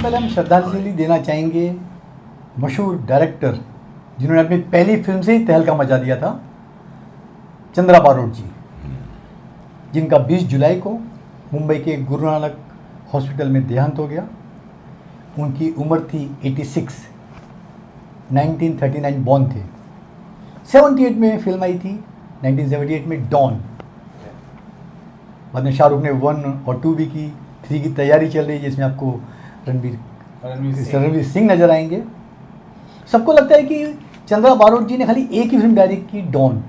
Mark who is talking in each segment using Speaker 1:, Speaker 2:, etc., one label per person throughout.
Speaker 1: पहले हम श्रद्धांजलि देना चाहेंगे मशहूर डायरेक्टर जिन्होंने अपनी पहली फिल्म से ही तहलका मचा दिया था, चंद्रा बारोट जी, जिनका 20 जुलाई को मुंबई के गुरु नानक हॉस्पिटल में देहांत हो गया। उनकी उम्र थी 86, 1939 बॉर्न थे। 78 में फिल्म आई थी, 1978 में डॉन। बाद में शाहरुख ने 1 और 2 भी की, 3 की तैयारी चल रही है जिसमें आपको रणवीर सिंह नजर आएंगे। सबको लगता है कि चंद्रा बारोट जी ने खाली एक ही फिल्म डायरेक्ट की, डॉन।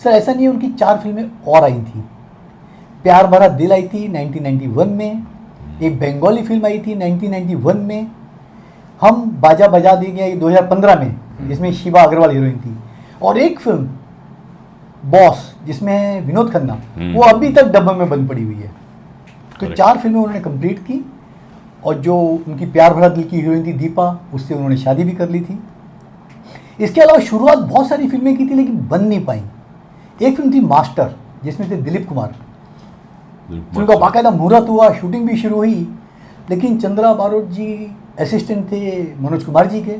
Speaker 1: सर ऐसा नहीं है, उनकी 4 फिल्में और आई थी। प्यार भरा दिल आई थी 1991 में, एक बंगाली फिल्म आई थी 1991 में, हम बाजा बजा देंगे 2015 में, जिसमें शिवा अग्रवाल हीरोइन थी, और एक फिल्म बॉस जिसमें विनोद खन्ना, वो अभी तक डब्बे में बंद पड़ी हुई है। तो 4 फिल्में उन्होंने कंप्लीट की, और जो उनकी प्यार भरा दिल की हीरोइन थी दीपा, उससे उन्होंने शादी भी कर ली थी। इसके अलावा शुरुआत बहुत सारी फिल्में की थी लेकिन बन नहीं पाई। एक फिल्म थी मास्टर, जिसमें थे दिलीप कुमार। फिल्म का बाकायदा मुहूर्त हुआ, शूटिंग भी शुरू हुई, लेकिन चंद्रा बारोट जी असिस्टेंट थे मनोज कुमार जी के।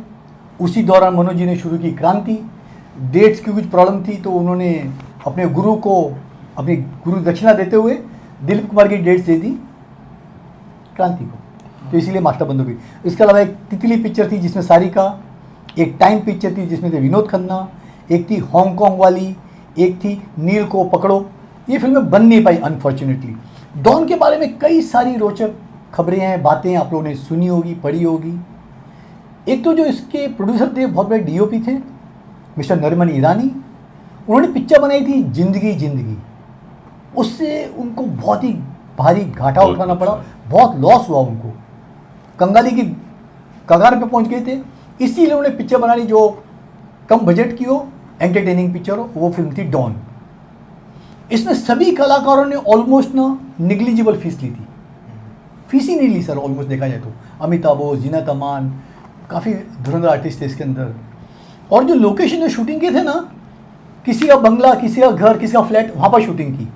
Speaker 1: उसी दौरान मनोज जी ने शुरू की क्रांति। डेट्स की कुछ प्रॉब्लम थी तो उन्होंने अपने गुरु को अपनी गुरु दक्षिणा देते हुए दिलीप कुमार की डेट्स दे दी क्रांति को, तो इसीलिए मास्टर बंद हो गई। इसके अलावा एक तितली पिक्चर थी जिसमें सारिका, एक टाइम पिक्चर थी जिसमें थे विनोद खन्ना, एक थी हांगकांग वाली, एक थी नील को पकड़ो। ये फिल्में बन नहीं पाई अनफॉर्चुनेटली। डॉन के बारे में कई सारी रोचक खबरें हैं, बातें आप लोगों ने सुनी होगी, पढ़ी होगी। एक तो जो इसके प्रोड्यूसर थे, बहुत बड़े डीओपी थे, मिस्टर नरिमन ईरानी। उन्होंने पिक्चर बनाई थी जिंदगी जिंदगी, उससे उनको बहुत ही भारी घाटा उठाना पड़ा, बहुत लॉस हुआ उनको, कंगाली की कगार पे पहुंच गए थे। इसीलिए उन्होंने पिक्चर बनानी जो कम बजट की हो, एंटरटेनिंग पिक्चर हो, वो फिल्म थी डॉन। इसमें सभी कलाकारों ने ऑलमोस्ट ना निग्लिजिबल फीस ली थी, फीस ही नहीं ली सर ऑलमोस्ट देखा जाए तो। अमिताभ बच्चन, जीनत अमान, काफ़ी धुरंधर आर्टिस्ट थे इसके अंदर। और जो लोकेशन जो शूटिंग के थे ना, किसी का बंगला, किसी का घर, किसी का फ्लैट, वहाँ पर शूटिंग की।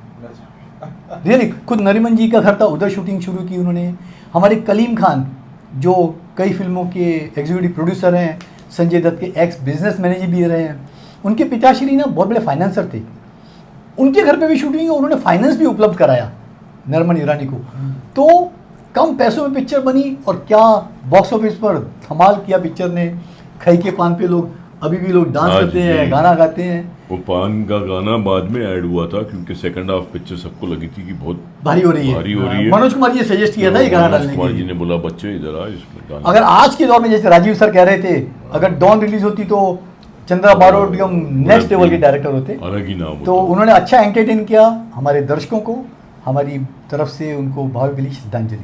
Speaker 1: रियली खुद नरिमन जी का घर था, उधर शूटिंग शुरू की उन्होंने। हमारे कलीम खान जो कई फिल्मों के एग्जीक्यूटिव प्रोड्यूसर हैं, संजय दत्त के एक्स बिजनेस मैनेजर भी रहे हैं, उनके पिताश्री ना बहुत बड़े फाइनेंसर थे, उनके घर पे भी शूटिंग, उन्होंने फाइनेंस भी उपलब्ध कराया नरिमन ईरानी को। तो कम पैसों में पिक्चर बनी, और क्या बॉक्स ऑफिस पर धमाल किया पिक्चर ने। खई के पान पे लोग अभी भी लोग डांस करते हैं, गाना गाते हैं।
Speaker 2: वो पान का गाना बाद में ऐड हुआ था क्योंकि सेकंड हाफ पिक्चर सबको लगी थी कि बहुत
Speaker 1: भारी हो रही है। मनोज कुमार जी सजेस्ट किया था ये गाना डालने के लिए।
Speaker 2: कुमार जी ने बोला बच्चे इधर आ इसमें गाना।
Speaker 1: अगर आज के दौर में जैसे राजीव सर कह रहे थे, अगर डॉन रिलीज होती तो चंद्रा बारोट एकदम नेक्स्ट लेवल के डायरेक्टर होते,
Speaker 2: अलग ही नाम।
Speaker 1: तो उन्होंने अच्छा एंटरटेन किया हमारे दर्शकों को। हमारी तरफ से उनको भावभीनी श्रद्धांजलि।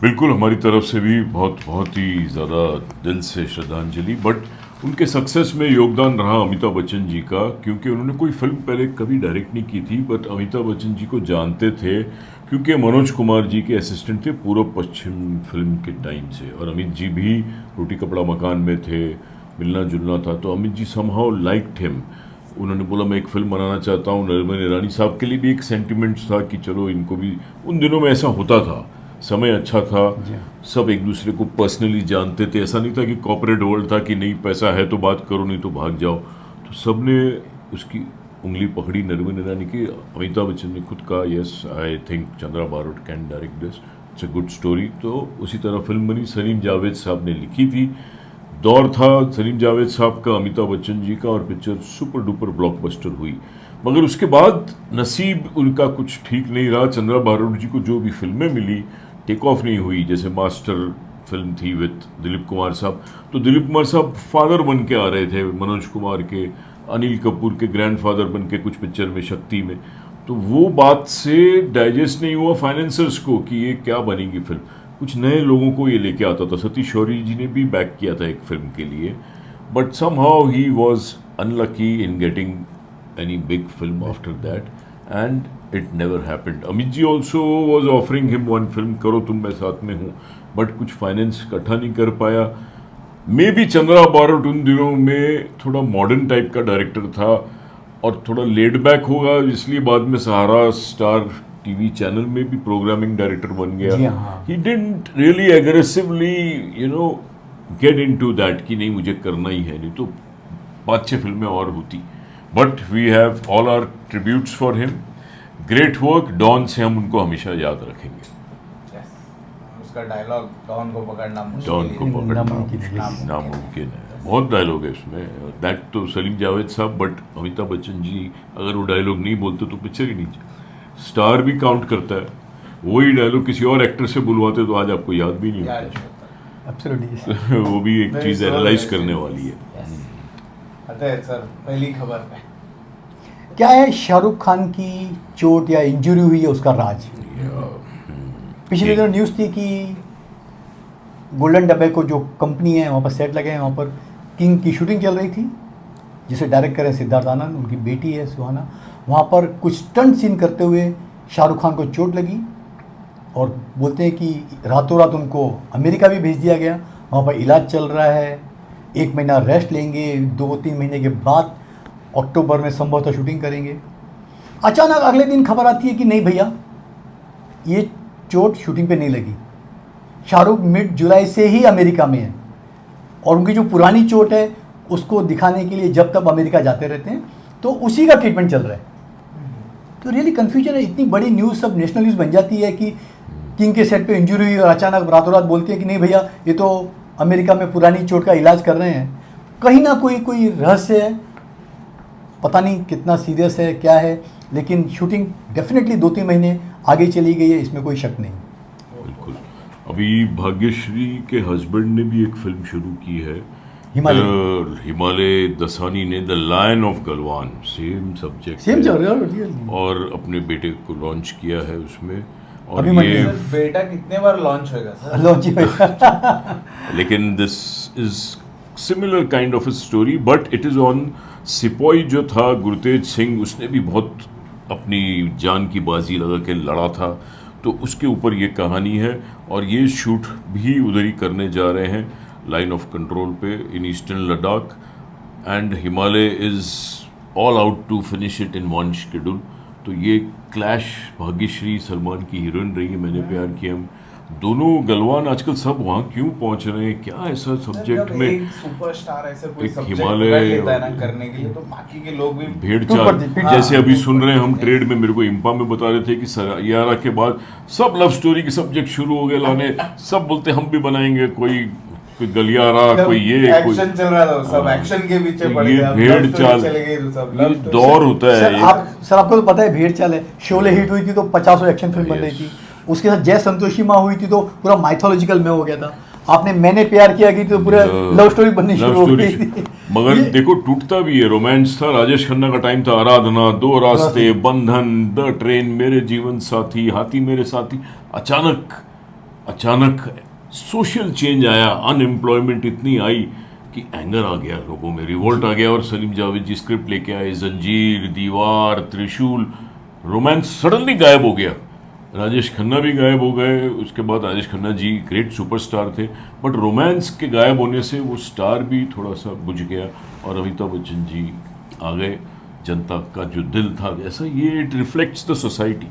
Speaker 2: बिल्कुल, हमारी तरफ से भी बहुत ही ज़्यादा दिल से श्रद्धांजलि। बट उनके सक्सेस में योगदान रहा अमिताभ बच्चन जी का, क्योंकि उन्होंने कोई फिल्म पहले कभी डायरेक्ट नहीं की थी, बट अमिताभ बच्चन जी को जानते थे क्योंकि मनोज कुमार जी के असिस्टेंट थे पूर्व पश्चिम फिल्म के टाइम से, और अमित जी भी रोटी कपड़ा मकान में थे, मिलना जुलना था। तो Amit ji somehow liked him. उन्होंने बोला मैं एक फिल्म बनाना चाहता हूँ। नरिमन ईरानी साहब के लिए भी एक सेंटिमेंट्स था कि चलो इनको भी, उन दिनों में ऐसा होता था, समय अच्छा था, सब एक दूसरे को पर्सनली जानते थे। ऐसा नहीं था कि कॉर्पोरेट वर्ल्ड था कि नहीं पैसा है तो बात करो नहीं तो भाग जाओ। तो सब ने उसकी उंगली पकड़ी नरिमन ईरानी की। अमिताभ बच्चन ने खुद कहा yes I think Chandra Barot can direct this, it's a good story. तो उसी तरह फिल्म बनी। सलीम जावेद साहब ने लिखी थी। दौर था सलीम जावेद साहब का, अमिताभ बच्चन जी का, और पिक्चर सुपर डुपर ब्लॉकबस्टर हुई। मगर उसके बाद नसीब उनका कुछ ठीक नहीं रहा। चंद्रा बारोट जी को जो भी फिल्में मिली टेक ऑफ नहीं हुई। जैसे मास्टर फिल्म थी विद दिलीप कुमार साहब, तो दिलीप कुमार साहब फादर बन के आ रहे थे मनोज कुमार के, अनिल कपूर के ग्रैंडफादर बन के कुछ पिक्चर में, शक्ति में। तो वो बात से डाइजेस्ट नहीं हुआ फाइनेंसर्स को कि ये क्या बनेगी फिल्म। कुछ नए लोगों को ये लेके आता था। सतीश शौरी जी ने भी बैक किया था एक फिल्म के लिए, but somehow he was unlucky in getting any big film after that, and it never happened. Amit ji also was offering him one film, करो तुम मैं साथ में हूँ, बट कुछ फाइनेंस इकट्ठा नहीं कर पाया। मे बी चंद्रा बारोट उन दिनों में थोड़ा मॉडर्न टाइप का डायरेक्टर था और थोड़ा लेड बैक होगा, इसलिए बाद में सहारा स्टार टीवी चैनल में भी प्रोग्रामिंग डायरेक्टर बन
Speaker 1: जी
Speaker 2: गया.
Speaker 1: हाँ.
Speaker 2: He didn't really aggressively get into that कि नहीं मुझे करना ही है, नहीं तो 5-6 फिल्में और होती. But we have all our tributes for him. Great work. Don से हम उनको हमेशा याद रखेंगे.
Speaker 3: उसका डायलॉग डॉन को पकड़ना मुश्किल
Speaker 2: डॉन को पकड़ना
Speaker 1: नामुमकिन है.
Speaker 2: नामुमकिन है. बहुत डायलॉग है उसमें. दैट तो सलीम जावेद साहब, बट अमिताभ बच्चन जी अगर वो डायलॉग नहीं बोलते तो पिक्चर ही नहीं. स्टार भी काउंट करता है. वही डायलॉग किसी और एक्टर से बुलवाते तो आज आपको याद भी नहीं होता.
Speaker 1: एब्सोल्युटली.
Speaker 2: वो भी एक
Speaker 3: Very
Speaker 2: चीज़
Speaker 3: so
Speaker 2: एनालाइज
Speaker 3: very
Speaker 2: करने
Speaker 3: serious.
Speaker 2: वाली है.
Speaker 3: आते हैं सर पहली खबर पे.
Speaker 1: क्या है शाहरुख खान की चोट या इंजरी हुई है उसका राज? पिछले दिनों न्यूज़ थी कि गोल्डन डब्बे को जो कंपनी है वहाँ पर सेट लगे हैं, वहाँ पर किंग की शूटिंग चल रही थी जिसे डायरेक्ट करें सिद्धार्थ आनंद, उनकी बेटी है सुहाना. वहाँ पर कुछ स्टंट सीन करते हुए शाहरुख खान को चोट लगी और बोलते हैं कि रातों रात उनको अमेरिका भी भेज दिया गया. वहाँ पर इलाज चल रहा है. 1 महीना रेस्ट लेंगे. 2-3 महीने के बाद अक्टूबर में संभवतः शूटिंग करेंगे. अचानक अगले दिन खबर आती है कि नहीं भैया, ये चोट शूटिंग पे नहीं लगी. शाहरुख मिड जुलाई से ही अमेरिका में है और उनकी जो पुरानी चोट है उसको दिखाने के लिए जब तक अमेरिका जाते रहते हैं तो उसी का ट्रीटमेंट चल रहा है. तो रियली कन्फ्यूजन है. इतनी बड़ी न्यूज़ सब नेशनल न्यूज़ बन जाती है कि किंग के सेट पे इंजरी हुई और अचानक रातों रात बोलती है कि नहीं भैया ये तो अमेरिका में पुरानी चोट का इलाज कर रहे हैं. कहीं ना कोई रहस्य है. पता नहीं कितना सीरियस है क्या है, लेकिन शूटिंग डेफिनेटली 2-3 महीने आगे चली गई है, इसमें कोई शक नहीं.
Speaker 2: बिल्कुल. अभी भाग्यश्री के हस्बैंड ने भी एक फिल्म शुरू की है, हिमालय दसानी ने, the lion of Galwan. Same subject,
Speaker 1: same चल रहा है.
Speaker 2: और अपने बेटे को लॉन्च किया है उसमें. और
Speaker 1: अभी
Speaker 2: ये
Speaker 3: सर बेटा कितने बार लॉन्च होएगा सर?
Speaker 1: लॉन्च ही
Speaker 2: लेकिन this is similar kind of a story, but it is on सिपाही जो था गुरतेज सिंह, उसने भी बहुत अपनी जान की बाजी लगा के लड़ा था, तो उसके ऊपर ये कहानी है. और ये शूट भी उधर ही करने जा रहे हैं, लाइन ऑफ कंट्रोल पे in eastern Ladakh. And Himalay is all out to finish it in one schedule. तो ये क्लैश, भाग्यश्री सलमान की हीरोइन रही है मैंने प्यार किया हम, दोनों गलवान आजकल सब वहाँ क्यों पहुँच रहे हैं? क्या ऐसा सब्जेक्ट में
Speaker 3: एक सुपरस्टार ऐसे कोई
Speaker 2: एक
Speaker 3: सब्जेक्ट
Speaker 2: हिमालय
Speaker 3: पकड़ लेता है ना करने के लिए, तो बाकी के लोग भी
Speaker 2: भेड़
Speaker 1: ऊपर
Speaker 2: चाल.
Speaker 1: दी-
Speaker 2: जैसे अभी सुन रहे हैं हम ट्रेड में, मेरे को इम्पा में बता रहे थे कि सयारा के बाद सब लव स्टोरी के सब्जेक्ट शुरू हो गए लाने. सब बोलते हम भी बनाएंगे, कोई गलियारा, कोई ये, कोई
Speaker 3: एक्शन चल रहा था, सब एक्शन के पीछे
Speaker 2: तो
Speaker 3: पड़
Speaker 2: ये
Speaker 3: गए. अब
Speaker 2: भेड़
Speaker 3: love story
Speaker 2: चाल,
Speaker 3: चले गए तो सब
Speaker 2: ये
Speaker 3: love story.
Speaker 2: दौर होता है.
Speaker 1: सर
Speaker 2: ये
Speaker 1: आपको तो पता है भेड़ चाल है. शोले हिट हुई थी तो 50 एक्शन फिल्म बन रही थी. उसके साथ जय संतोषी माँ हुई थी तो पूरा माइथोलॉजिकल में हो गया था. आपने मैंने प्यार किया की तो पूरा लव स्टोरी बननी शुरू हो गई थी.
Speaker 2: मगर
Speaker 1: ये-
Speaker 2: देखो टूटता भी है. रोमांस था, राजेश खन्ना का टाइम था, आराधना, दो रास्ते, बंधन, द ट्रेन, मेरे जीवन साथी, हाथी मेरे साथी. अचानक सोशल चेंज आया, अनएम्प्लॉयमेंट इतनी आई कि एंगर आ गया लोगों में, रिवोल्ट आ गया. और सलीम जावेद जी स्क्रिप्ट लेके आए, जंजीर, दीवार, त्रिशूल. रोमांस सडनली गायब हो गया. राजेश खन्ना भी गायब हो गए. उसके बाद राजेश खन्ना जी ग्रेट सुपरस्टार थे, बट रोमांस के गायब होने से वो स्टार भी थोड़ा सा बुझ गया और अमिताभ बच्चन जी आ गए. जनता का जो दिल था ऐसा, ये इट रिफ्लेक्ट्स द सोसाइटी.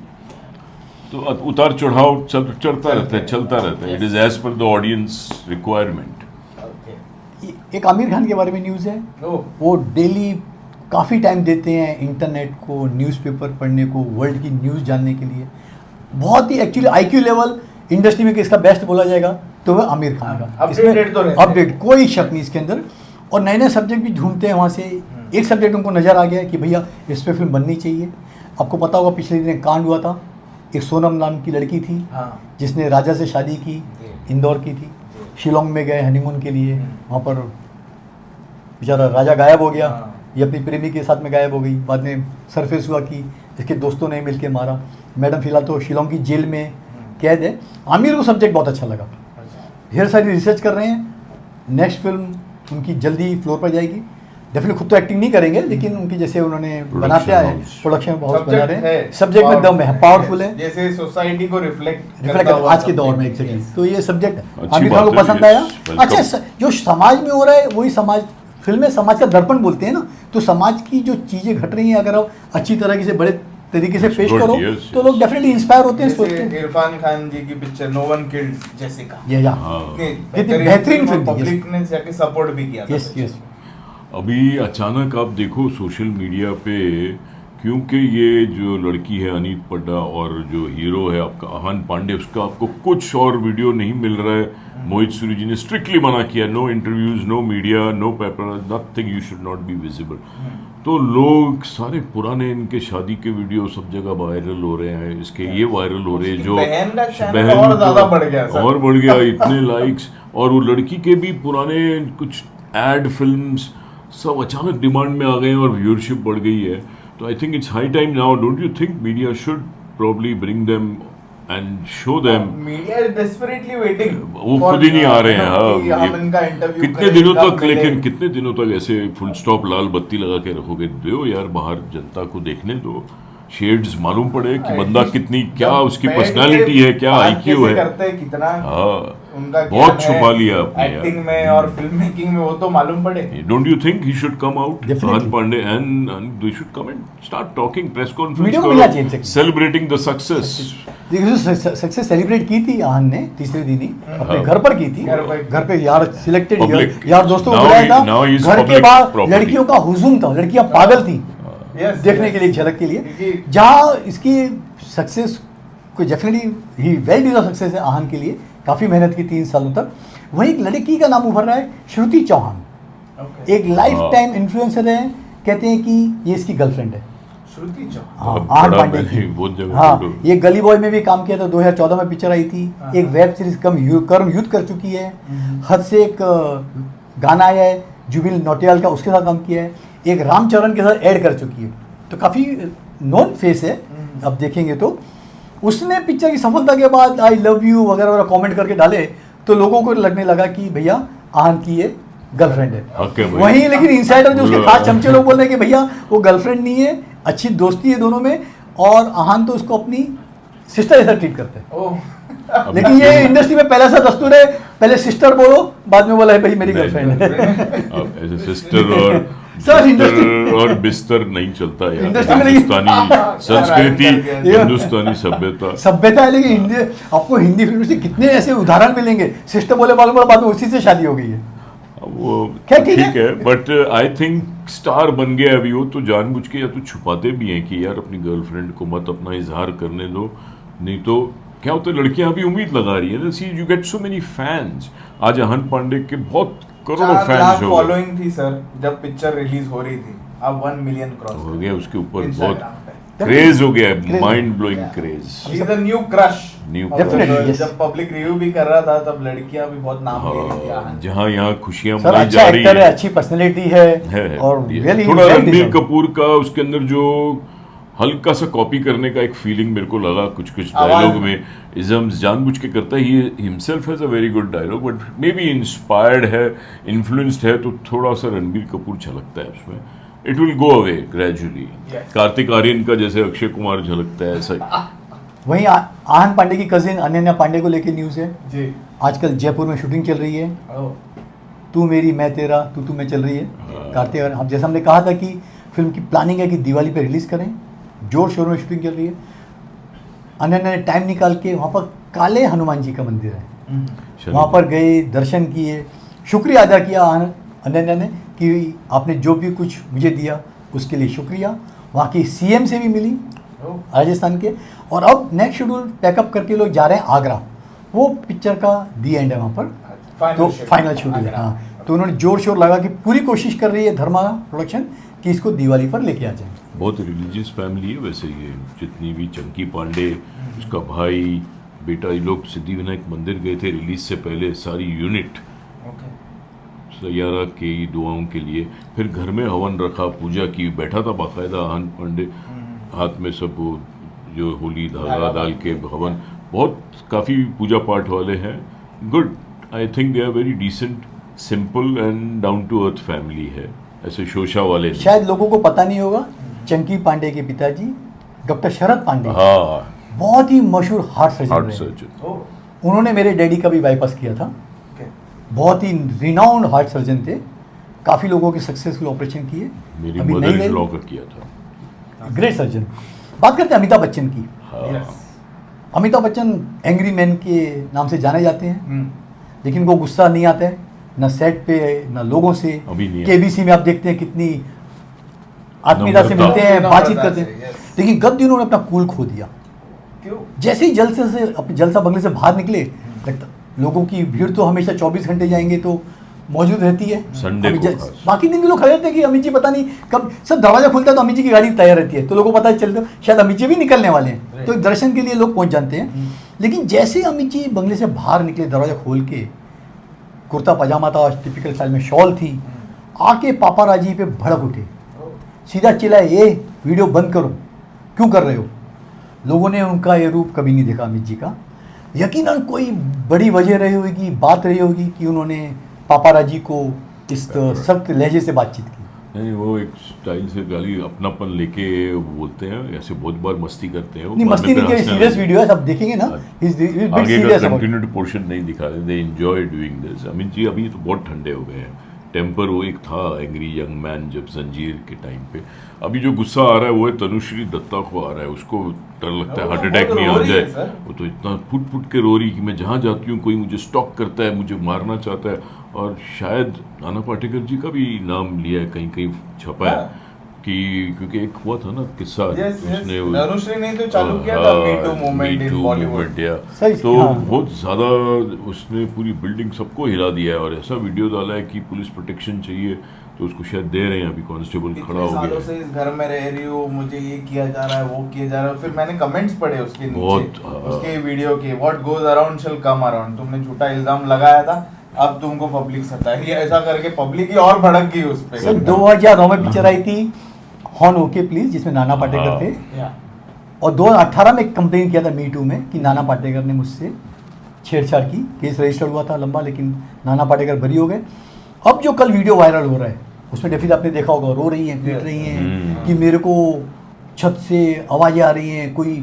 Speaker 2: तो उतार चढ़ाव चलता रहता है. It is as per the audience requirement.
Speaker 3: Okay.
Speaker 1: एक आमिर खान के बारे में न्यूज़ है.
Speaker 3: Oh,
Speaker 1: वो डेली काफ़ी टाइम देते हैं इंटरनेट को, न्यूज़पेपर पढ़ने को, वर्ल्ड की न्यूज़ जानने के लिए. बहुत ही एक्चुअली आईक्यू लेवल इंडस्ट्री में किसका बेस्ट बोला जाएगा तो वह आमिर खान का.
Speaker 3: Updated तो रहते हैं.
Speaker 1: अपडेट कोई शक नहीं इसके अंदर. और नए नए सब्जेक्ट भी ढूंढते हैं वहाँ से. एक सब्जेक्ट उनको नज़र आ गया कि भैया इस पर फिल्म बननी चाहिए. आपको पता होगा पिछले दिन कांड हुआ था. एक सोनम नाम की लड़की थी
Speaker 3: हाँ.
Speaker 1: जिसने राजा से शादी की,
Speaker 3: जी.
Speaker 1: इंदौर की थी. शिलोंग में गए हनीमून के लिए.
Speaker 3: हम्म.
Speaker 1: वहाँ पर बेचारा राजा गायब हो गया.
Speaker 3: हाँ.
Speaker 1: ये अपनी प्रेमी के साथ में गायब हो गई. बाद में सरफेस हुआ कि इसके दोस्तों ने मिल के मारा. मैडम फिलहाल तो शिलोंग की जेल में कैद है. आमिर को सब्जेक्ट बहुत अच्छा लगा.
Speaker 3: अच्छा.
Speaker 1: ढेर सारी रिसर्च कर रहे हैं. नेक्स्ट फिल्म उनकी जल्दी फ्लोर पर जाएगी. डेफिनेटली खुद तो एक्टिंग नहीं करेंगे, लेकिन उनकी जैसे उन्होंने बनाते आए
Speaker 2: house.
Speaker 1: प्रोडक्शन हाउस बना रहे हैं.
Speaker 3: है,
Speaker 1: सब्जेक्ट में दम है, पावरफुल है,
Speaker 3: जैसे सोसाइटी को रिफ्लेक्ट
Speaker 1: रिफ्लेक्ट आज के दौर में एग्जैक्टली. तो ये सब्जेक्ट
Speaker 2: अच्छी
Speaker 1: आमिर खान को
Speaker 2: बात है,
Speaker 1: पसंद
Speaker 2: yes,
Speaker 1: आया.
Speaker 2: welcome.
Speaker 1: अच्छा जो समाज में हो रहा है वही समाज, फिल्में समाज का दर्पण बोलते हैं ना. तो समाज की जो चीज़ें घट रही हैं अगर आप अच्छी तरीके से बड़े तरीके से
Speaker 2: That's
Speaker 1: पेश
Speaker 2: good,
Speaker 1: करो
Speaker 2: yes,
Speaker 1: तो
Speaker 2: yes.
Speaker 1: लोग डेफिनेटली इंस्पायर होते हैं, सोचते
Speaker 3: जैसे
Speaker 1: हैं
Speaker 3: इरफान खान जी की picture no one killed Jessica,
Speaker 1: ये या
Speaker 2: हाँ।
Speaker 1: कितनी बेहतरीन फिल्म थी,
Speaker 3: पब्लिक ने जाके सपोर्ट भी किया था
Speaker 1: यस
Speaker 3: picture
Speaker 1: यस
Speaker 3: को।
Speaker 2: अभी अचानक आप देखो सोशल मीडिया पे, क्योंकि ये जो लड़की है अनीत पड्डा और जो हीरो है आपका आहान पांडे, उसका आपको कुछ और वीडियो नहीं मिल रहा है। मोहित सूरी जी ने स्ट्रिक्टली मना किया, no interviews, no media, no paper, nothing, you should not be visible. तो लोग सारे पुराने इनके शादी के वीडियो सब जगह वायरल हो रहे हैं, इसके ये वायरल हो रहे हैं
Speaker 3: उसकी
Speaker 2: जो
Speaker 3: बहन का channel और ज्यादा बढ़ गया सर।
Speaker 2: और बढ़ गया इतने लाइक्स, और वो लड़की के भी पुराने कुछ एड फिल्म्स सब अचानक डिमांड में आ गए हैं और व्यूअरशिप बढ़ गई है। तो I think it's high time now, don't you think media should probably bring them and show them।
Speaker 3: Media is desperately waiting,
Speaker 2: वो खुद ही नहीं आ रहे हैं। हाँ,
Speaker 3: हम इनका इंटरव्यू
Speaker 2: कितने दिनों तक, लेकिन कितने दिनों तक ऐसे फुल स्टॉप लाल बत्ती लगा के रखोगे? दो यार, बाहर जनता को देखने दो, शेड्स मालूम पड़े कि बंदा कितनी, क्या उसकी पर्सनालिटी है, क्या आईक्यू है।
Speaker 3: करते हैं कितना
Speaker 2: हाँ,
Speaker 3: उनका
Speaker 2: बहुत छुपा लिया आपने यार।
Speaker 3: एक्टिंग में और फिल्म मेकिंग में, वो तो मालूम पड़े।
Speaker 2: Don't you think he should come out,
Speaker 1: Definitely.
Speaker 2: Ahan Pandey, and they should come and start talking, press conference
Speaker 1: Media को मिलना चाहिए exactly.
Speaker 2: celebrating the success।
Speaker 1: देखिए सक्सेस सेलिब्रेट की थी आहान ने तीसरे दिन ही अपने
Speaker 2: हाँ।
Speaker 1: घर पर की थी,
Speaker 3: घर पे
Speaker 1: यार सिलेक्टेड
Speaker 2: Public.
Speaker 1: यार दोस्तों को
Speaker 2: Now
Speaker 1: बुलाया
Speaker 2: he- now he
Speaker 1: था,
Speaker 2: is
Speaker 1: घर के
Speaker 2: public
Speaker 1: बाहर
Speaker 2: property.
Speaker 1: लड़कियों का हुजूम था, लड़कियां पागल थी
Speaker 3: Yes,
Speaker 1: देखने
Speaker 3: yes.
Speaker 1: के लिए, एक झलक के लिए,
Speaker 3: क्योंकि-
Speaker 1: जहाँ इसकी सक्सेस को डेफिनेटली ही वेल डिजर्व सक्सेस है आहान के लिए, काफ़ी मेहनत की 3 सालों तक। वहीं एक लड़की का नाम उभर रहा है, श्रुति चौहान,
Speaker 3: Okay.
Speaker 1: एक लाइफ टाइम इन्फ्लुएंसर है, कहते हैं कि ये इसकी गर्लफ्रेंड है।
Speaker 3: श्रुति चौहान।
Speaker 1: हाँ,
Speaker 2: अब
Speaker 1: आहान
Speaker 2: बड़ा
Speaker 1: पांडे
Speaker 2: मैंने
Speaker 1: की।
Speaker 2: बहुत जगह
Speaker 1: हाँ,
Speaker 2: फोटो-
Speaker 1: ये गली बॉय में भी काम किया था, 2014 में पिक्चर आई थी,
Speaker 3: हाँ।
Speaker 1: एक वेब सीरीज कर्म युद्ध कर चुकी है, हद से एक गाना आया है जुबिल नौटियाल का, उसके साथ काम किया है, एक रामचरण के साथ ऐड कर चुकी है, तो काफ़ी नॉन फेस है। अब देखेंगे तो उसने पिक्चर की सफलता के बाद आई लव यू वगैरह वगैरह कमेंट करके डाले, तो लोगों को लगने लगा कि भैया आहान की ये गर्लफ्रेंड है।
Speaker 2: हक है भाई।
Speaker 1: वहीं लेकिन इनसाइडर जो उसके
Speaker 2: बोलो।
Speaker 1: खास चमचे लोग बोल रहे हैं कि भैया वो गर्लफ्रेंड नहीं है, अच्छी दोस्ती है दोनों में, और आहान तो उसको अपनी सिस्टर जैसा ट्रीट करते हैं।
Speaker 3: ओह
Speaker 1: लेकिन ये इंडस्ट्री में पहला सा दस्तूर है, पहले सिस्टर बोलो, बाद में बोला है भाई मेरी गर्लफ्रेंड है।
Speaker 2: अब ऐसे सिस्टर और
Speaker 1: सर,
Speaker 2: बिस्तर और बिस्तर नहीं चलता यार।
Speaker 1: इंडस्ट्री में नहीं-
Speaker 2: हिंदुस्तानी संस्कृति,
Speaker 3: ये-
Speaker 2: हिंदुस्तानी सभ्यता।
Speaker 1: सभ्यता है, लेकिन हिंदी, आपको हिंदी फिल्म से कितने ऐसे उदाहरण मिलेंगे, सिस्टर बोले मालूम पड़ा बाद में उसी से शादी हो गई है।
Speaker 2: अब वो
Speaker 1: क्या
Speaker 2: ठीक
Speaker 1: ठीक है?
Speaker 2: है, बट आई थिंक स्टार बन गया अभी वो, तो जानबूझ के या तो छुपाते भी हैं कि यार अपनी गर्लफ्रेंड को मत अपना इजहार करने दो, नहीं तो क्या होता है, लड़कियां अभी उम्मीद लगा रही है ना, see you get so many fans. आज आहान पांडे के बहुत करोड़ों
Speaker 3: 4 लाख
Speaker 2: फैंस हो गए।
Speaker 3: फॉलोइंग थी सर जब पिक्चर रिलीज हो रही थी, अब 1 मिलियन क्रॉस
Speaker 2: हो गया उसके ऊपर, बहुत
Speaker 3: Instagram पे।
Speaker 2: क्रेज हो गया है,
Speaker 1: Craze।
Speaker 2: Mind blowing craze.
Speaker 3: He is the new crush।
Speaker 2: New
Speaker 3: और
Speaker 1: Definitely, yes.
Speaker 3: जब पब्लिक रिव्यू भी कर रहा था तब लड़कियां भी बहुत नाम ले रही थी आहान।
Speaker 2: जहाँ यहाँ खुशियां
Speaker 1: सर
Speaker 2: मनाई
Speaker 1: अच्छा
Speaker 2: जा रही
Speaker 1: एक्टर है, अच्छी पर्सनैलिटी है,
Speaker 2: है।
Speaker 1: और
Speaker 2: ये
Speaker 1: really
Speaker 2: थोड़ा
Speaker 1: well
Speaker 2: रणबीर
Speaker 1: deserved।
Speaker 2: कपूर का उसके अंदर जो हल्का सा कॉपी करने का एक फीलिंग मेरे को लगा कुछ कुछ
Speaker 3: आवाज-
Speaker 2: डायलॉग में, इजम्स जानबूझ के करता है। He himself has a very good dialogue, but may be inspired है, इन्फ्लुएंस्ड है, तो थोड़ा सा रणबीर कपूर झलकता है उसमें। It will go away gradually.
Speaker 3: Yes.
Speaker 2: Kartik Aryan का जैसे अक्षय कुमार झलकता है, ऐसा
Speaker 1: वहीं आहान पांडे की कजिन अनन्या पांडे को लेके न्यूज़ है,
Speaker 3: जी।
Speaker 1: आजकल जयपुर में शूटिंग चल रही है,
Speaker 3: ओह,
Speaker 1: तू मेरी मैं तेरा तू में चल रही है। कार्तिक हम जैसे हमने कहा था कि फिल्म की प्लानिंग है कि दिवाली पे रिलीज़ करें, जोर शोर में शूटिंग चल रही है। अनन्या ने टाइम निकाल के वहाँ पर काले हनुमान जी का मंदिर है,
Speaker 2: चलिए।
Speaker 1: वहाँ पर गए, दर्शन किए, शुक्रिया अदा किया अनन्या ने कि आपने जो भी कुछ मुझे दिया उसके लिए शुक्रिया। वहाँ की सीएम से भी मिली
Speaker 3: ओह,
Speaker 1: राजस्थान के, और अब नेक्स्ट शेड्यूल पैकअप करके लोग जा रहे हैं आगरा, वो पिक्चर का दी एंड है वहाँ पर, तो फाइनल शेड्यूल है। हाँ, तो उन्होंने जोर शोर लगा कि पूरी कोशिश कर रही है धर्मा प्रोडक्शन कि इसको दिवाली पर लेके आ जाए।
Speaker 2: बहुत रिलीजियस फैमिली है वैसे, ये जितनी भी चंकी पांडे, उसका भाई, बेटा, ये लोग सिद्धिविनायक मंदिर गए थे रिलीज से पहले, सारी यूनिट
Speaker 3: ओके।
Speaker 2: सैयारा की दुआओं के लिए। फिर घर में हवन रखा, पूजा की, बैठा था बाकायदा आहान पांडे, हाथ में सब वो जो होली धागा डाल के हवन, बहुत काफ़ी पूजा पाठ वाले हैं। Good, I think they are very decent, simple and down to earth family है, ऐसे शोशा वाले नहीं।
Speaker 1: शायद लोगों को पता नहीं होगा, चंकी पांडे के पिताजी डॉक्टर शरद पांडे
Speaker 2: हाँ,
Speaker 1: बहुत ही मशहूर हार्ट सर्जन
Speaker 2: हार्ट
Speaker 1: रहे।
Speaker 2: सर्जन।
Speaker 3: ओह,
Speaker 1: उन्होंने मेरे डैडी का भी बाईपास किया था,
Speaker 3: ओके।
Speaker 1: बहुत ही रिनाउंड हार्ट सर्जन थे, काफ़ी लोगों के सक्सेसफुल ऑपरेशन किए।
Speaker 2: मेरी
Speaker 1: अभी
Speaker 2: मदर
Speaker 1: नई
Speaker 2: इन
Speaker 1: नई
Speaker 2: लॉ का किया था।
Speaker 1: Great surgeon. बात करते हैं अमिताभ बच्चन की।
Speaker 2: हाँ।
Speaker 3: Yes.
Speaker 1: Amitabh Bachchan angry man के नाम से जाने जाते हैं, लेकिन वो गुस्सा नहीं आता है ना सेट पे ना लोगों से।
Speaker 2: अभी नहीं है।
Speaker 1: केबीसी में आप देखते हैं कितनी आत्मीयता से
Speaker 2: नम्रता।
Speaker 1: मिलते हैं,
Speaker 3: नम्रता
Speaker 1: बातचीत करते
Speaker 3: से,
Speaker 1: हैं।
Speaker 3: yes।
Speaker 1: लेकिन गद्दी उन्होंने अपना कूल खो दिया।
Speaker 3: क्यों?
Speaker 1: जैसे ही जलसे से अपने जलसा बंगले से बाहर निकले, लगता लोगों की भीड़ तो हमेशा 24 घंटे जाएंगे तो मौजूद रहती है।
Speaker 2: संडे
Speaker 1: अभी
Speaker 2: को खास।
Speaker 1: बाकी दिन भी लोग खड़े रहते हैं कि अमित जी पता नहीं कब सब दरवाजा खुलता है तो अमित जी की गाड़ी तैयार रहती है, तो लोगों को पता चलता है शायद अमित जी भी निकलने वाले हैं,
Speaker 3: Right।
Speaker 1: तो दर्शन के लिए लोग पहुंच जाते हैं। लेकिन जैसे ही अमित जी बंगले से बाहर निकले, दरवाजा खोल के, कुर्ता पजामा था, टिपिकल स्टाइल में शॉल थी, आके पापाराजी पे भड़क उठे, सीधा चिल्लाए, ये वीडियो बंद करो, क्यों कर रहे हो। लोगों ने उनका ये रूप कभी नहीं देखा अमित जी का। यकीनन कोई बड़ी वजह रही होगी, बात रही होगी कि उन्होंने पापाराजी को इस सख्त लहजे से बातचीत की।
Speaker 2: नहीं, वो एक स्टाइल से गाली अपनापन लेके वो बोलते हैं, ऐसे बहुत बार मस्ती करते हैं वो।
Speaker 1: नहीं,
Speaker 2: बाद
Speaker 1: मस्ती
Speaker 2: में
Speaker 1: नहीं
Speaker 2: फिर
Speaker 1: किया,
Speaker 2: हंसने
Speaker 1: सीरियस
Speaker 2: लगते हैं।
Speaker 1: वीडियो है, सब देखेंगे ना।
Speaker 2: आगे का
Speaker 1: सीरियस
Speaker 2: कंटिन्यूड पोर्शन नहीं दिखा रहे, they enjoy doing this. Amit ji अभी तो बहुत ठंडे हो गए हैं। टेम्पर वो एक था एंग्री यंग मैन जब जंजीर के टाइम पे। अभी जो गुस्सा आ रहा है वो है तनुश्री दत्ता को आ रहा है, उसको डर लगता है
Speaker 3: वो
Speaker 2: हार्ट
Speaker 3: तो
Speaker 2: अटैक
Speaker 3: बहुत
Speaker 2: नहीं
Speaker 3: रो
Speaker 2: आ
Speaker 3: रही है,
Speaker 2: जाए।
Speaker 3: सर।
Speaker 2: वो तो इतना फुट फुट के रो रही कि मैं जहाँ जाती हूँ कोई मुझे स्टॉक करता है, मुझे मारना चाहता है। और शायद नाना पाटेकर जी का भी नाम लिया है, कहीं कहीं छपा है
Speaker 3: हाँ।
Speaker 2: कि क्योंकि एक हुआ था ना किस्सा,
Speaker 3: Yes, yes।
Speaker 2: उसने
Speaker 3: अनुश्री ने तो चालू किया था Me Too movement in Bollywood।
Speaker 1: सही,
Speaker 2: तो
Speaker 1: हाँ।
Speaker 2: बहुत ज़्यादा उसने पूरी बिल्डिंग सबको हिला दिया है और ऐसा वीडियो डाला है कि पुलिस प्रोटेक्शन चाहिए, तो उसको शायद दे रहे हैं। अभी कांस्टेबल खड़ा
Speaker 3: इतने
Speaker 2: हो
Speaker 3: सालों
Speaker 2: गया
Speaker 3: से
Speaker 2: है।
Speaker 3: इस घर में रह रही हूँ, मुझे ये किया जा रहा है, वो किया जा रहा है। फिर मैंने कमेंट्स पढ़े उसके
Speaker 2: बहुत,
Speaker 3: नीचे,
Speaker 2: हाँ।
Speaker 3: उसके वीडियो के, what goes around shall come around. तुमने झूठा इल्जाम लगाया था, अब तुमको पब्लिक सता है, ऐसा करके पब्लिक ही और भड़क गई उस पे।
Speaker 1: सर 2009 में पिक्चर आई थी हॉन ओके प्लीज, जिसमें नाना पाटेकर
Speaker 2: हाँ।
Speaker 1: थे,
Speaker 3: या।
Speaker 1: और 2018 में कंप्लेन किया था मी टू में कि नाना पाटेकर ने मुझसे छेड़छाड़ की। केस रजिस्टर हुआ था लंबा, लेकिन नाना पाटेकर बरी हो गए। अब जो कल वीडियो वायरल हो रहा है उसमें डेफिनेटली आपने देखा होगा, रो रही हैं, पीट रही हैं कि मेरे को छत से आवाज़ें आ रही हैं, कोई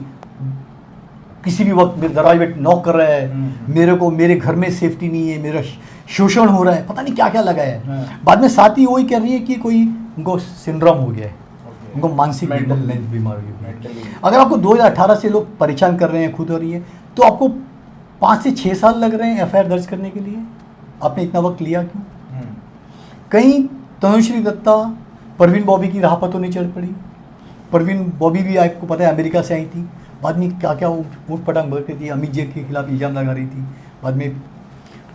Speaker 1: किसी भी वक्त मेरे दरवाजे पे नॉक कर रहा है, मेरे को मेरे घर में सेफ्टी नहीं है, मेरा शोषण हो रहा है, पता नहीं क्या क्या लगा है।
Speaker 3: हाँ।
Speaker 1: बाद में साथ ही वही कह रही है कि कोई उनको सिंड्रोम हो गया है,
Speaker 3: Okay।
Speaker 1: उनको मानसिक
Speaker 3: Mental-
Speaker 1: बीमारी हो गई है।
Speaker 3: Mentally।
Speaker 1: अगर आपको 2018 से लोग परेशान कर रहे हैं, खुद हो रही है, तो आपको 5 से 6 साल लग रहे हैं एफआईआर दर्ज करने के लिए। आपने इतना वक्त लिया क्यों? कहीं तनुश्री दत्ता परवीन बॉबी की राह पर तो नहीं चढ़ पड़ी? परवीन बॉबी भी आपको पता है अमेरिका से आई थी, बाद में क्या क्या ऊट पटांग बरती थी, अमित जी के खिलाफ इल्ज़ाम लगा रही थी, बाद में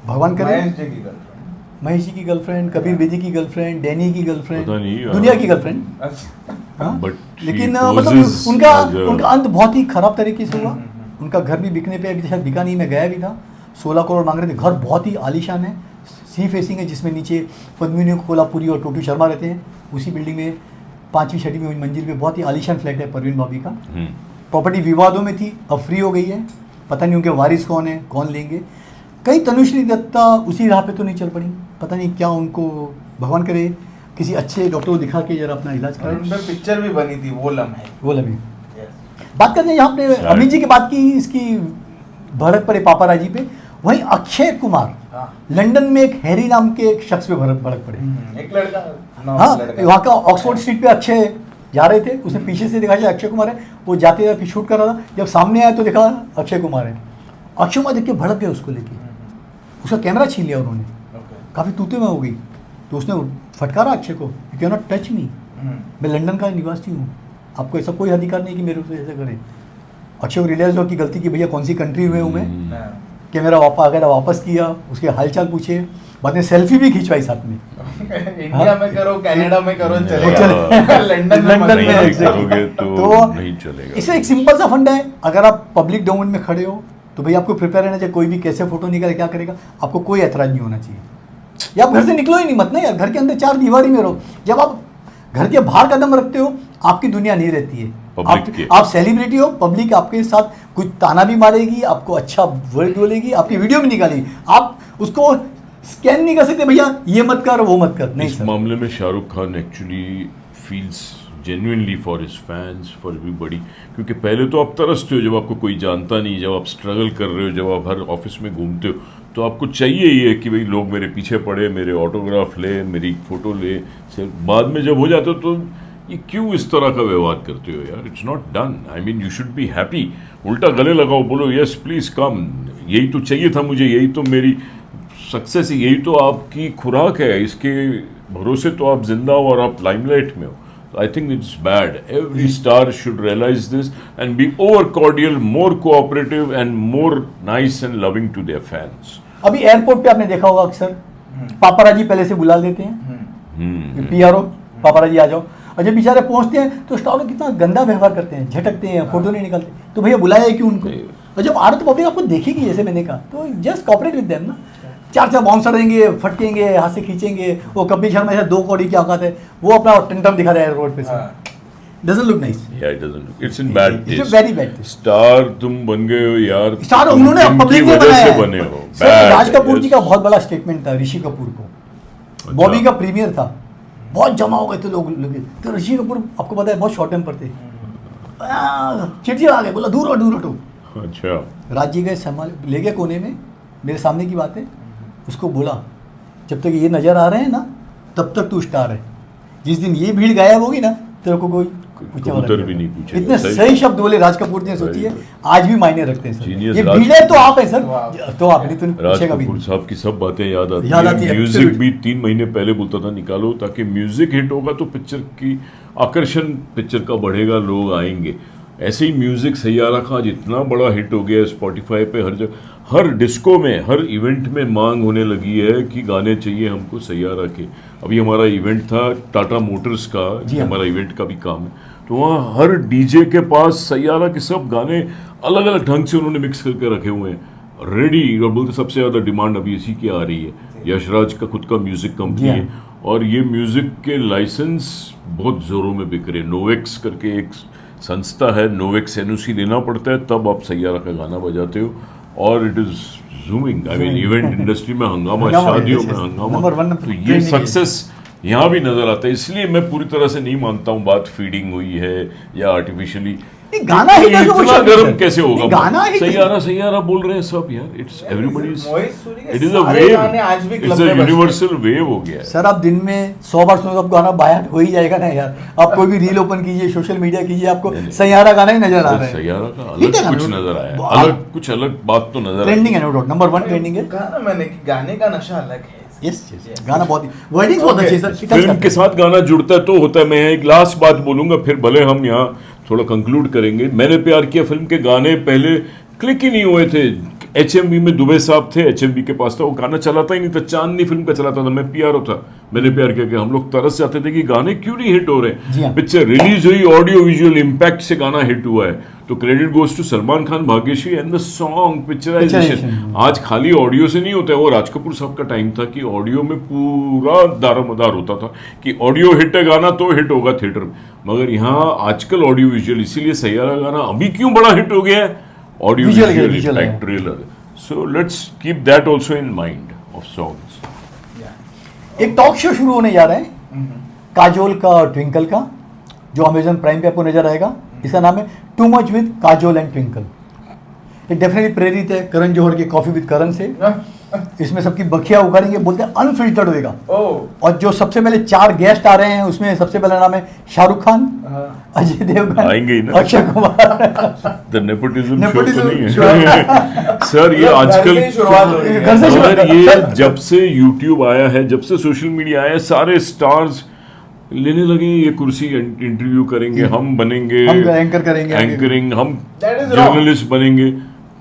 Speaker 1: भगवान करे
Speaker 3: महेश जी की गर्लफ्रेंड।
Speaker 1: महेश जी की गर्लफ्रेंड, कबीर बेदी की गर्लफ्रेंड, डैनी की गर्लफ्रेंड,
Speaker 2: पता नहीं,
Speaker 1: दुनिया की गर्लफ्रेंड।
Speaker 3: अच्छा।
Speaker 1: हाँ?
Speaker 2: But she
Speaker 1: लेकिन
Speaker 2: poses
Speaker 1: मतलब उनका
Speaker 2: as a-
Speaker 1: उनका अंत बहुत ही खराब तरीके से हुआ। उनका घर भी बिकने पे अभी शायद बिका नहीं, मैं गया भी था, 16 करोड़ मांग रहे थे। घर बहुत ही आलीशान है, सी फेसिंग है, जिसमें नीचे पद्मिनी कोल्हापुरी और टोटू शर्मा रहते हैं। उसी बिल्डिंग में 5वीं 6वीं मंजिल पे बहुत ही आलीशान फ्लैट है परवीन बॉबी का। प्रॉपर्टी विवादों में थी, अब फ्री हो गई है, पता नहीं उनके वारिस कौन है, कौन लेंगे। कहीं तनुश्री दत्ता उसी राह पे तो नहीं चल पड़ी, पता नहीं क्या उनको, भगवान करे किसी अच्छे डॉक्टर को दिखा के जरा अपना इलाज
Speaker 3: और उन
Speaker 1: करें।
Speaker 3: पे पिक्चर भी बनी थी, वो लम्हे।
Speaker 1: वो लम्हे
Speaker 3: Yes।
Speaker 1: बात करते हैं, यहाँ पे
Speaker 2: शायद।
Speaker 1: अमित जी की बात की, इसकी भड़क पड़े पापाराजी पे। वहीं अक्षय कुमार
Speaker 3: हाँ।
Speaker 1: लंदन में एक हैरी नाम के एक शख्स पे भड़क पड़े।
Speaker 3: एक लड़का,
Speaker 1: हाँ,
Speaker 3: लड़का।
Speaker 1: वहाँ का ऑक्सफोर्ड स्ट्रीट पे अक्षय जा रहे थे, उसने पीछे से देखा अक्षय कुमार है, वो जाते जाते शूट कर रहा था, जब सामने आया तो देखा अक्षय कुमार है। अक्षय कुमार देख के भड़क गए उसको लेके, उसका कैमरा छीन लिया उन्होंने,
Speaker 3: Okay।
Speaker 1: काफ़ी तूते में हो गई। तो उसने फटकारा अक्षय को, you can not touch me, मैं लंदन का निवासी हूँ, आपको ऐसा कोई अधिकार नहीं कि मेरे को ऐसा करें। अक्षय को रियलाइज हुआ कि गलती की, भैया कौन सी कंट्री में हूँ मैं,
Speaker 3: हाँ।
Speaker 1: कैमरा वापस किया, उसके हालचाल पूछे, बाद में सेल्फी भी खिंचवाई साथ में।
Speaker 3: इंडिया में करो, कनाडा में करो,
Speaker 2: हाँ।
Speaker 3: चलेगा। लंदन में मत
Speaker 1: लंदन में
Speaker 3: करो।
Speaker 1: exactly।
Speaker 2: करोगे तो नहीं चलेगा।
Speaker 1: इससे एक सिंपल सा फंडा है, अगर आप पब्लिक डोमेन में खड़े हो तो भाई आपको प्रिपेयर रहना चाहिए, कोई भी कैसे फोटो निकाले क्या करेगा, आपको कोई ऐतराज नहीं होना चाहिए। या आप घर से निकलो ही नहीं, मत ना यार, घर के अंदर 4 दीवारी में रहो। जब आप घर के बाहर कदम रखते हो, आपकी दुनिया नहीं रहती है,
Speaker 2: Public
Speaker 1: आप सेलिब्रिटी हो, पब्लिक आपके साथ कुछ ताना भी मारेगी, आपको अच्छा वर्ड बोलेगी, आपकी वीडियो भी निकालेगी, आप उसको स्कैन नहीं कर सकते, भैया ये मत कर वो मत कर, नहीं
Speaker 2: इस
Speaker 1: सर।
Speaker 2: मामले में Shahrukh Khan actually feels genuinely for his fans, for everybody. क्योंकि पहले तो आप तरसते हो जब आपको कोई जानता नहीं, जब आप स्ट्रगल कर रहे हो, जब आप हर ऑफिस में घूमते हो, तो आपको चाहिए ही है कि भाई लोग मेरे पीछे पड़े, मेरे ऑटोग्राफ ले, मेरी फ़ोटो ले। सिर्फ बाद में जब हो जाते हो तो ये क्यों इस तरह का व्यवहार करते हो यार? It's not done. I mean you should be happy. उल्टा गले लगाओ, बोलो यस प्लीज कम, यही तो चाहिए था मुझे, यही तो मेरी सक्सेस है, यही तो आपकी खुराक है, इसके भरोसे तो आप जिंदा हो और आप लाइमलाइट में हो. I think it's bad. Every star should realize this and be over cordial, more cooperative and more nice and loving to their fans.
Speaker 1: अभी एयरपोर्ट पे आपने देखा होगा अक्सर पापाराजी पहले से बुला लेते हैं, पीआरओ पापाराजी आ जाओ, और जब बेचारे पहुंचते हैं तो स्टार कितना गंदा व्यवहार करते हैं, झटकते हैं, फोटो नहीं निकालते. तो भैया बुलाया है क्यों उनको? और जब आ रहे तो पब्लिक आपको देखेगी, जैसे मैंने कहा, तो जस्ट कॉपरेट विद देम ना. चार बाउंसर रहेंगे, फटकेंगे, हाथ से खींचेंगे. वो कपिल शर्मा ऐसा 2 कौड़ी की औकात है, वो अपना टेंटम दिखा रहा है रोड पे से. Doesn't look nice.
Speaker 2: Yeah, it doesn't look. It's in bad taste.
Speaker 1: It's a very bad taste.
Speaker 2: Star तुम बन गए हो यार.
Speaker 1: स्टार
Speaker 2: तुम
Speaker 1: उन्होंने
Speaker 2: किनकी
Speaker 1: पब्लिक ने
Speaker 2: वजह
Speaker 1: बनाया
Speaker 2: से
Speaker 1: है.
Speaker 2: बने हो.
Speaker 1: सर,
Speaker 2: Bad,
Speaker 1: राज कपूर जी
Speaker 2: yes.
Speaker 1: का बहुत बड़ा स्टेटमेंट था ऋषि कपूर को.
Speaker 2: अच्छा.
Speaker 1: बॉबी का प्रीमियर था, बहुत जमा हो गए थे लोग. तो ऋषि कपूर आपको पता है बहुत शॉर्ट टेम्पर थे, चिड़चिड़ा आ गए, बोला दूर हटो.
Speaker 2: अच्छा.
Speaker 1: राज जी गए, संभाल ले गए कोने में, मेरे सामने की बात है, उसको बोला जब तक ये नजर आ रहे हैं ना तब तक तू स्टार है, जिस दिन ये भीड़ गायब होगी ना तेरे को कोई पूछने वाला
Speaker 2: कबूतर भी नहीं पूछेगा.
Speaker 1: इतने सही शब्द बोले राज कपूर ने, सोचिए आज भी मायने रखते हैं सर.
Speaker 2: Genius
Speaker 1: ये
Speaker 2: राज
Speaker 1: भीड़ है तो आप है सर,
Speaker 3: वाह.
Speaker 1: तो आप नहीं तो
Speaker 2: राज
Speaker 1: पूछेगा भी
Speaker 2: कपूर
Speaker 1: नहीं.
Speaker 2: साहब की सब बातें याद आती
Speaker 1: आती है,
Speaker 2: म्यूजिक
Speaker 1: absolutely.
Speaker 2: भी 3 महीने पहले बोलता था निकालो, ताकि म्यूजिक हिट होगा तो पिक्चर की आकर्षण पिक्चर का बढ़ेगा, लोग आएंगे. ऐसे ही म्यूजिक सैयारा का आज इतना बड़ा हिट हो गया है, स्पॉटिफाई पे हर जगह, हर डिस्को में, हर इवेंट में मांग होने लगी है कि गाने चाहिए हमको सैयारा के. अभी हमारा इवेंट था टाटा मोटर्स का,
Speaker 1: जी हाँ.
Speaker 2: हमारा इवेंट का भी काम है, तो वहाँ हर डीजे के पास सैयारा के सब गाने अलग अलग ढंग से उन्होंने मिक्स करके रखे हुए हैं रेडी. और बोलते सबसे ज़्यादा डिमांड अभी इसी की आ रही है. यशराज का खुद का म्यूजिक कंपनी है, और ये म्यूजिक के लाइसेंस बहुत ज़ोरों में बिक रहे. नोवेक्स करके एक संस्था है, नोवेक्स एनओसी लेना पड़ता है तब आप सैयारा का गाना बजाते हो, और it is zooming. I mean event industry में हंगामा, शादियों में हंगामा. तो ये सक्सेस यहाँ भी नजर आता है. इसलिए मैं पूरी तरह से नहीं मानता हूँ बात फीडिंग हुई है या आर्टिफिशियली.
Speaker 1: गाना ही
Speaker 2: इतना गर्म कैसे होगा?
Speaker 1: गाना ही
Speaker 2: सैयारा बोल रहे हैं सब यार. इट्स एवरीबॉडीज,
Speaker 3: मोहित सूरी के
Speaker 2: इट इज अ
Speaker 3: सारे
Speaker 2: वेव,
Speaker 3: गाने आज भी
Speaker 2: इट्स
Speaker 3: क्लब
Speaker 2: अ
Speaker 3: में बजते हैं.
Speaker 2: यूनिवर्सल वेव हो गया है.
Speaker 1: सर आप दिन में 100 बार सुनो तो गाना बाहर हो ही जाएगा ना यार. आप कोई भी रील ओपन कीजिए, सोशल मीडिया कीजिए, आपको सैयारा गाना ही नजर आ रहा है.
Speaker 2: सैयारा का
Speaker 1: ठीक है
Speaker 2: अलग
Speaker 1: ना,
Speaker 2: कुछ नजर आया,
Speaker 1: बहुत-
Speaker 2: अलग कुछ अलग बात तो नजर आई.
Speaker 1: ट्रेंडिंग है, नो डाउट, नंबर 1 ट्रेंडिंग है.
Speaker 3: कहा ना मैंने कि गाने का नशा अलग है.
Speaker 1: यस गाना बहुत ही वर्डिंग्स बहुत अच्छी है सर.
Speaker 2: फिल्म के साथ गाना जुड़ता है तो होता है. मैं एक लास्ट बात बोलूंगा, फिर भले हम यहाँ थोड़ा कंक्लूड करेंगे. मैंने प्यार किया फिल्म के गाने पहले क्लिक ही नहीं हुए थे. HMV में दुबे साहब थे, HMV के पास था, वो गाना चलाता ही नहीं था. चांदनी फिल्म का चलाता था, मैं PRO था, मैंने प्यार किया कि हम लोग तरस जाते थे कि गाने क्यों नहीं हिट हो
Speaker 1: जी
Speaker 2: रहे.
Speaker 1: हाँ.
Speaker 2: पिक्चर रिलीज हुई, ऑडियो विजुअल इम्पैक्ट से गाना हिट हुआ है, तो credit goes to Salman Khan, Bhagyashree and the song picturisation. आज खाली ऑडियो से नहीं होता है. वो राज कपूर साहब का टाइम था कि ऑडियो में पूरा दारोमदार होता था कि ऑडियो हिट है गाना तो हिट होगा थिएटर में. मगर यहाँ आजकल ऑडियो विजुअल, इसीलिए सैयारा गाना अभी क्यों बड़ा हिट हो गया है, audio visual like trailer. So let's keep that also in mind of songs.
Speaker 1: एक टॉक शो शुरू होने जा रहा है काजोल का और ट्विंकल का, जो अमेजन प्राइम पे आपको नजर आएगा. इसका नाम है too much with Kajol and twinkle. ये डेफिनेटली प्रेरित है करण जौहर की कॉफी विद करण से. इसमें सबकी बखिया उखाड़ेंगे, बोलते हैं अनफिल्टर्ड होएगा.
Speaker 3: ओह
Speaker 1: और जो सबसे पहले 4 गेस्ट आ रहे हैं उसमें सबसे पहला नाम है शाहरुख खान, अजय देवगन,
Speaker 2: आएंगे ही ना.
Speaker 1: Akshay Kumar.
Speaker 2: The nepotism show तो
Speaker 1: Nepotism
Speaker 2: नहीं
Speaker 1: show.
Speaker 2: है सर. ये आजकल
Speaker 3: घर से ही शुरुआत हो रही है.
Speaker 1: घर से शुरुआत.
Speaker 2: सर ये जब से यूट्यूब आया है, जब से सोशल मीडिया आया है, सारे स्टार्स लेने लगे ये कुर्सी. इंटरव्यू करेंगे, हम बनेंगे,
Speaker 1: हम एंकर करेंगे,
Speaker 2: एंकरिंग, हम
Speaker 3: That is wrong.
Speaker 2: जर्नलिस्ट बनेंगे.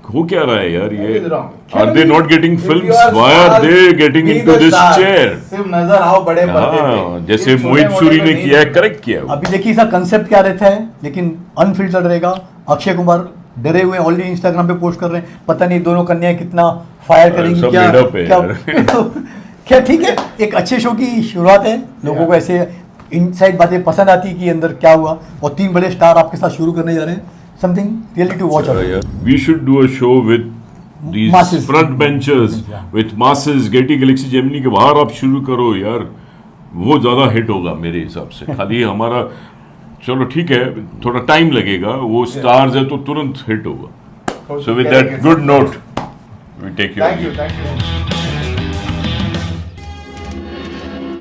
Speaker 2: हो क्या रहा है यार ये?
Speaker 3: That is wrong.
Speaker 2: Are they not getting
Speaker 3: If
Speaker 2: films?
Speaker 3: you are
Speaker 2: why are
Speaker 3: stars,
Speaker 2: they getting
Speaker 3: be
Speaker 2: into
Speaker 3: the
Speaker 2: this
Speaker 3: star.
Speaker 2: Chair?
Speaker 3: सिर्फ नजर आओ बड़े पर्दे
Speaker 2: हाँ,
Speaker 3: पे.
Speaker 2: जैसे
Speaker 3: ये
Speaker 2: मोहित
Speaker 3: छोटे
Speaker 2: सूरी
Speaker 3: मोटे
Speaker 2: ने
Speaker 3: में
Speaker 2: किया है,
Speaker 3: नहीं.
Speaker 2: करेक्ट किया है वो.
Speaker 1: अभी देखिए इसका कंसेप्ट क्या रहता है, लेकिन अनफिल्टर्ड रहेगा. अक्षय कुमार डरे हुए ऑलरेडी इंस्टाग्राम पे पोस्ट कर रहे हैं, पता नहीं दोनों कन्याएं कितना फायर करेंगी,
Speaker 2: सब
Speaker 1: क्या
Speaker 2: made up है यार.
Speaker 1: क्या ठीक है, एक अच्छे शो की शुरुआत है. लोगों को ऐसे इनसाइड बातें पसंद आती है कि अंदर क्या हुआ, और 3 बड़े स्टार आपके साथ शुरू करने जा रहे हैं. Something really to watch out.
Speaker 2: We should do a show with these
Speaker 1: Masses.
Speaker 2: front benchers,
Speaker 1: Yeah.
Speaker 2: with masses. Getty Galaxy Gemini के बाहर आप शुरू करो यार, वो ज़्यादा हिट होगा मेरे हिसाब से. खाली हमारा चलो ठीक है, थोड़ा टाइम लगेगा, वो स्टार्स है तो तुरंत हिट होगा. So with that good note, we take your
Speaker 3: Thank you.